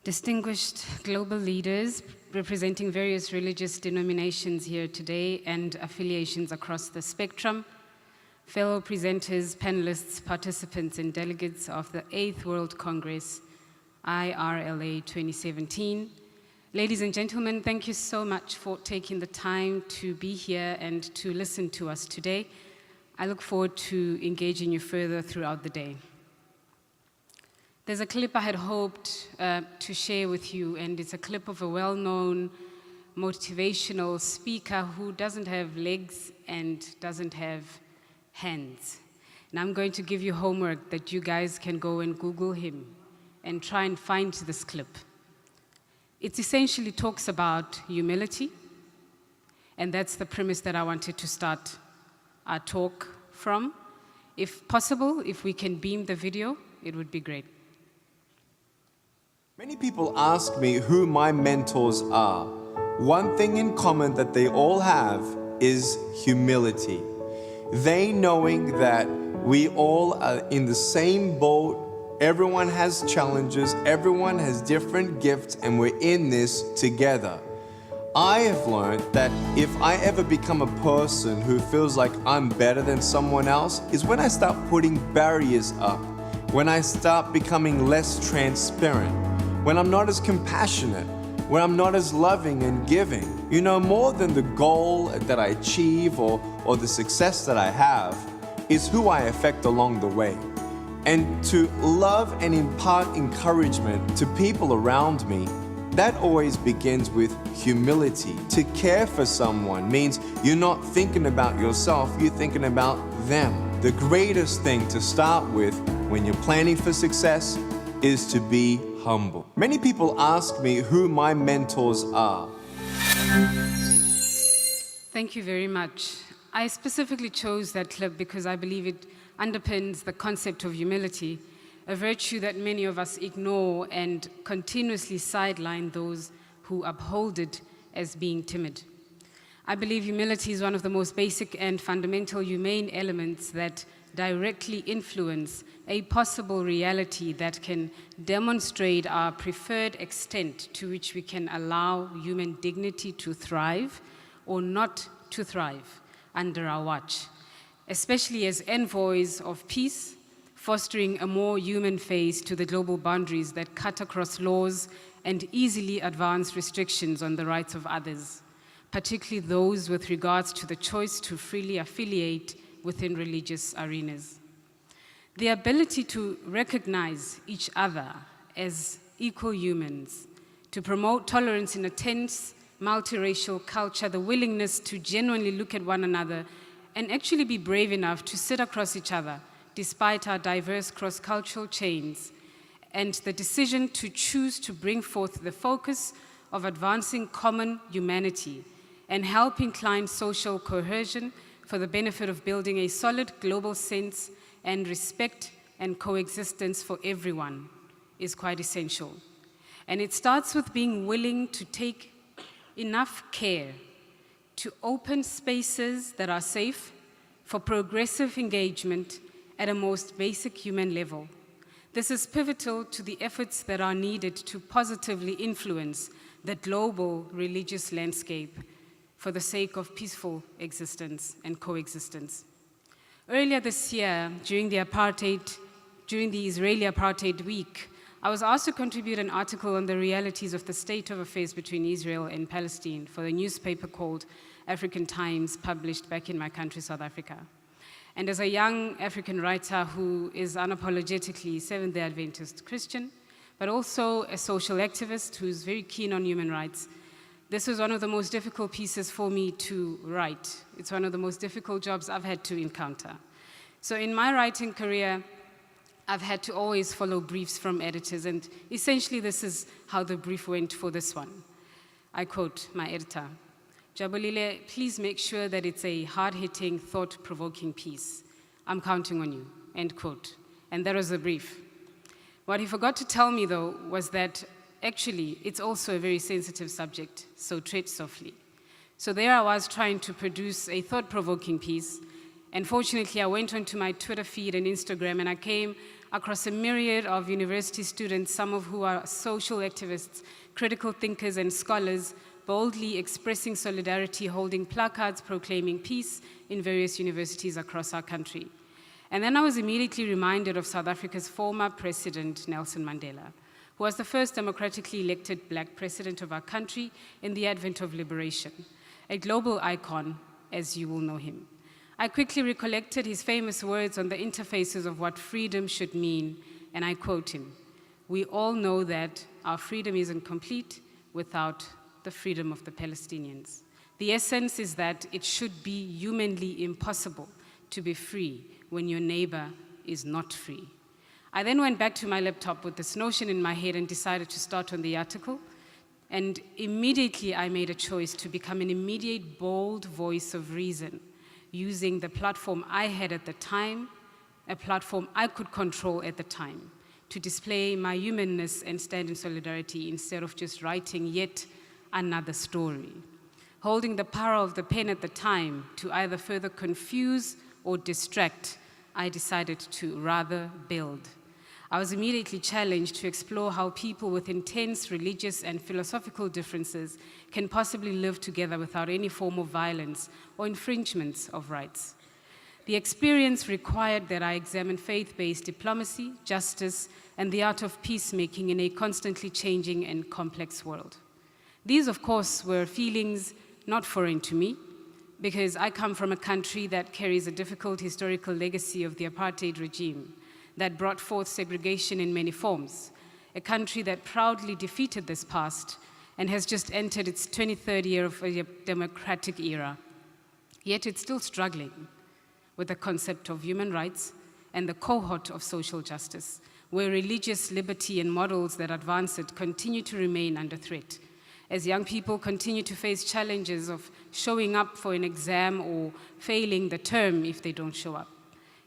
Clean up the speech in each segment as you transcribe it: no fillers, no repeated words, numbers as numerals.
Distinguished global leaders representing various religious denominations here today and affiliations across the spectrum, fellow presenters, panelists, participants, and delegates of the 8th World Congress, IRLA 2017. Ladies and gentlemen, thank you so much for taking the time to be here and to listen to us today. I look forward to engaging you further throughout the day. There's a clip I had hoped to share with you, and it's a clip of a well-known motivational speaker who doesn't have legs and doesn't have hands. And I'm going to give you homework that you guys can go and Google him and try and find this clip. It essentially talks about humility, and that's the premise that I wanted to start our talk from. If possible, if we can beam the video, it would be great. Many people ask me who my mentors are. One thing in common that they all have is humility. They knowing that we all are in the same boat, everyone has challenges, everyone has different gifts, and we're in this together. I have learned that if I ever become a person who feels like I'm better than someone else is when I start putting barriers up, when I start becoming less transparent, when I'm not as compassionate, when I'm not as loving and giving. You know, more than the goal that I achieve or the success that I have is who I affect along the way. And to love and impart encouragement to people around me, that always begins with humility. To care for someone means you're not thinking about yourself, you're thinking about them. The greatest thing to start with when you're planning for success is to be humble. Many people ask me who my mentors are. Thank you very much. I specifically chose that clip because I believe it underpins the concept of humility, a virtue that many of us ignore and continuously sideline those who uphold it as being timid. I believe humility is one of the most basic and fundamental humane elements that directly influence a possible reality that can demonstrate our preferred extent to which we can allow human dignity to thrive or not to thrive under our watch, especially as envoys of peace, fostering a more human face to the global boundaries that cut across laws and easily advance restrictions on the rights of others, particularly those with regards to the choice to freely affiliate within religious arenas. The ability to recognize each other as equal humans, to promote tolerance in a tense, multiracial culture, the willingness to genuinely look at one another and actually be brave enough to sit across each other despite our diverse cross-cultural chains, and the decision to choose to bring forth the focus of advancing common humanity and help incline social cohesion for the benefit of building a solid global sense and respect and coexistence for everyone is quite essential. And it starts with being willing to take enough care to open spaces that are safe for progressive engagement at a most basic human level. This is pivotal to the efforts that are needed to positively influence the global religious landscape for the sake of peaceful existence and coexistence. Earlier this year, during the Israeli Apartheid Week, I was asked to contribute an article on the realities of the state of affairs between Israel and Palestine for a newspaper called African Times, published back in my country, South Africa. And as a young African writer who is unapologetically Seventh-day Adventist Christian, but also a social activist who's very keen on human rights, this was one of the most difficult pieces for me to write. It's one of the most difficult jobs I've had to encounter. So in my writing career, I've had to always follow briefs from editors, and essentially this is how the brief went for this one. I quote my editor, "Jabulile, please make sure that it's a hard-hitting, thought-provoking piece. I'm counting on you," end quote. And that was the brief. What he forgot to tell me, though, was that actually it's also a very sensitive subject, so tread softly. So there I was trying to produce a thought-provoking piece, and fortunately I went onto my Twitter feed and Instagram, and I came across a myriad of university students, some of who are social activists, critical thinkers, and scholars, boldly expressing solidarity, holding placards proclaiming peace in various universities across our country. And then I was immediately reminded of South Africa's former president, Nelson Mandela, who was the first democratically elected black president of our country in the advent of liberation, a global icon, as you will know him. I quickly recollected his famous words on the interfaces of what freedom should mean, and I quote him, "We all know that our freedom isn't complete without the freedom of the Palestinians. The essence is that it should be humanly impossible to be free when your neighbor is not free." I then went back to my laptop with this notion in my head and decided to start on the article. And immediately I made a choice to become an immediate, bold voice of reason, using the platform I had at the time, a platform I could control at the time, to display my humanness and stand in solidarity instead of just writing yet another story. Holding the power of the pen at the time to either further confuse or distract, I decided to rather build. I was immediately challenged to explore how people with intense religious and philosophical differences can possibly live together without any form of violence or infringements of rights. The experience required that I examine faith-based diplomacy, justice, and the art of peacemaking in a constantly changing and complex world. These, of course, were feelings not foreign to me, because I come from a country that carries a difficult historical legacy of the apartheid regime that brought forth segregation in many forms, a country that proudly defeated this past and has just entered its 23rd year of a democratic era. Yet it's still struggling with the concept of human rights and the cohort of social justice, where religious liberty and models that advance it continue to remain under threat, as young people continue to face challenges of showing up for an exam or failing the term if they don't show up.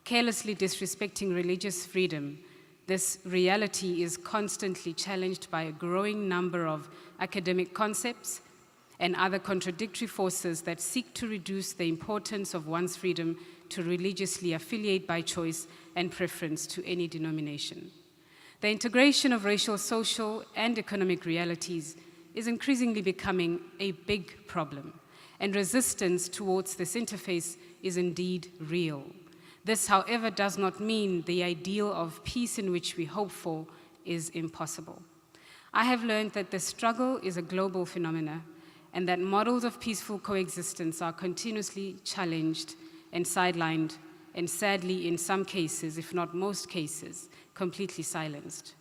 Carelessly disrespecting religious freedom, this reality is constantly challenged by a growing number of academic concepts and other contradictory forces that seek to reduce the importance of one's freedom to religiously affiliate by choice and preference to any denomination. The integration of racial, social, and economic realities is increasingly becoming a big problem, and resistance towards this interface is indeed real. This, however, does not mean the ideal of peace in which we hope for is impossible. I have learned that the struggle is a global phenomenon and that models of peaceful coexistence are continuously challenged and sidelined, and sadly, in some cases, if not most cases, completely silenced.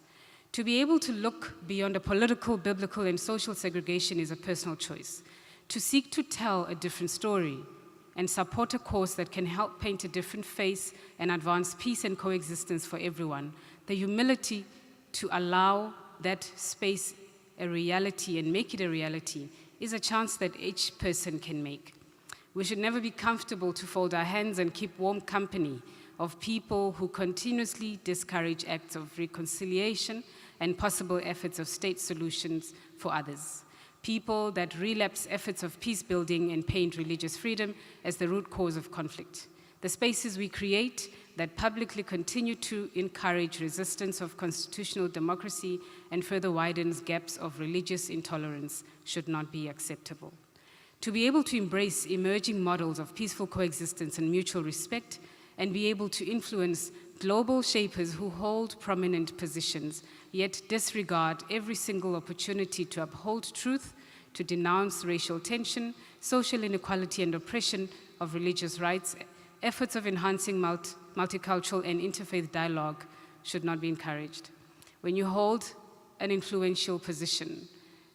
To be able to look beyond a political, biblical, and social segregation is a personal choice. To seek to tell a different story and support a cause that can help paint a different face and advance peace and coexistence for everyone, the humility to allow that space a reality and make it a reality is a chance that each person can make. We should never be comfortable to fold our hands and keep warm company of people who continuously discourage acts of reconciliation and possible efforts of state solutions for others. People that relapse efforts of peace building and paint religious freedom as the root cause of conflict. The spaces we create that publicly continue to encourage resistance of constitutional democracy and further widens gaps of religious intolerance should not be acceptable. To be able to embrace emerging models of peaceful coexistence and mutual respect, and be able to influence global shapers who hold prominent positions, yet disregard every single opportunity to uphold truth, to denounce racial tension, social inequality and oppression of religious rights, efforts of enhancing multicultural and interfaith dialogue should not be encouraged. When you hold an influential position,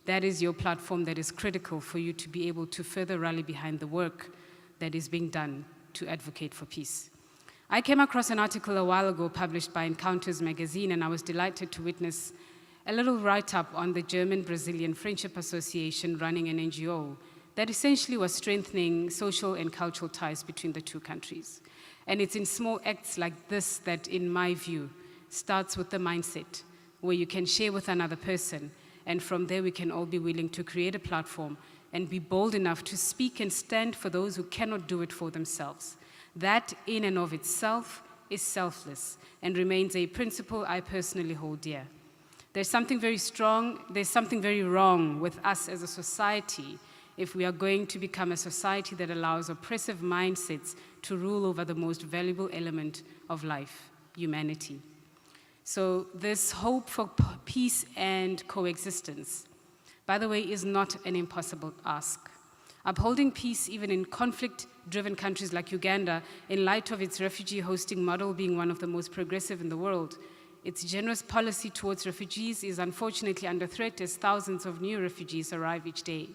that is your platform that is critical for you to be able to further rally behind the work that is being done to advocate for peace. I came across an article a while ago published by Encounters magazine, and I was delighted to witness a little write-up on the German-Brazilian Friendship Association running an NGO that essentially was strengthening social and cultural ties between the two countries. And it's in small acts like this that, in my view, starts with the mindset where you can share with another person, and from there we can all be willing to create a platform and be bold enough to speak and stand for those who cannot do it for themselves. That, in and of itself, is selfless and remains a principle I personally hold dear. There's something very wrong with us as a society if we are going to become a society that allows oppressive mindsets to rule over the most valuable element of life, humanity. So this hope for peace and coexistence, by the way, is not an impossible ask. Upholding peace even in conflict-driven countries like Uganda, in light of its refugee hosting model being one of the most progressive in the world, its generous policy towards refugees is unfortunately under threat as thousands of new refugees arrive each day,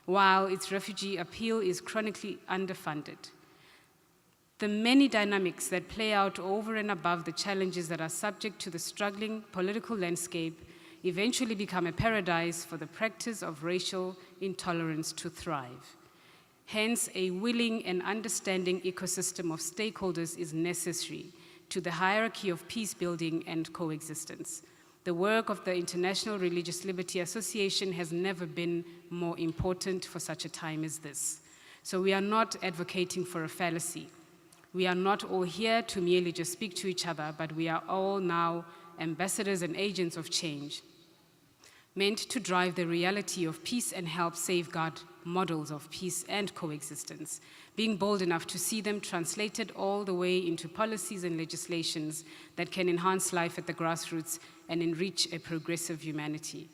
while its refugee appeal is chronically underfunded. The many dynamics that play out over and above the challenges that are subject to the struggling political landscape eventually become a paradise for the practice of racial intolerance to thrive. Hence, a willing and understanding ecosystem of stakeholders is necessary to the hierarchy of peace building and coexistence. The work of the International Religious Liberty Association has never been more important for such a time as this. So we are not advocating for a fallacy. We are not all here to merely just speak to each other, but we are all now ambassadors and agents of change, meant to drive the reality of peace and help safeguard models of peace and coexistence, being bold enough to see them translated all the way into policies and legislations that can enhance life at the grassroots and enrich a progressive humanity.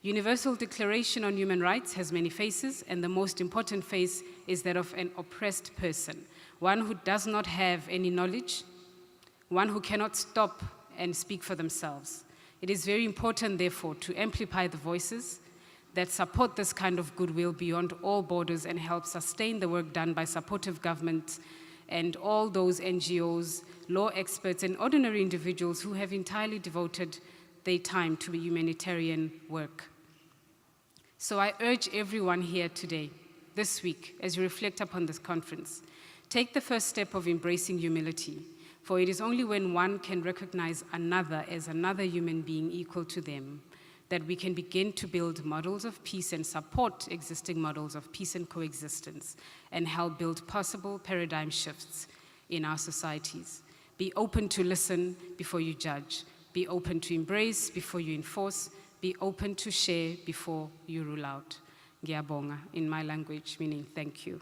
Universal Declaration on Human Rights has many faces, and the most important face is that of an oppressed person, one who does not have any knowledge, one who cannot stop and speak for themselves. It is very important, therefore, to amplify the voices that support this kind of goodwill beyond all borders and help sustain the work done by supportive governments and all those NGOs, law experts, and ordinary individuals who have entirely devoted their time to humanitarian work. So I urge everyone here today, this week, as you reflect upon this conference, take the first step of embracing humility, for it is only when one can recognize another as another human being equal to them that we can begin to build models of peace and support existing models of peace and coexistence and help build possible paradigm shifts in our societies. Be open to listen before you judge. Be open to embrace before you enforce. Be open to share before you rule out. Ngiyabonga, in my language, meaning thank you.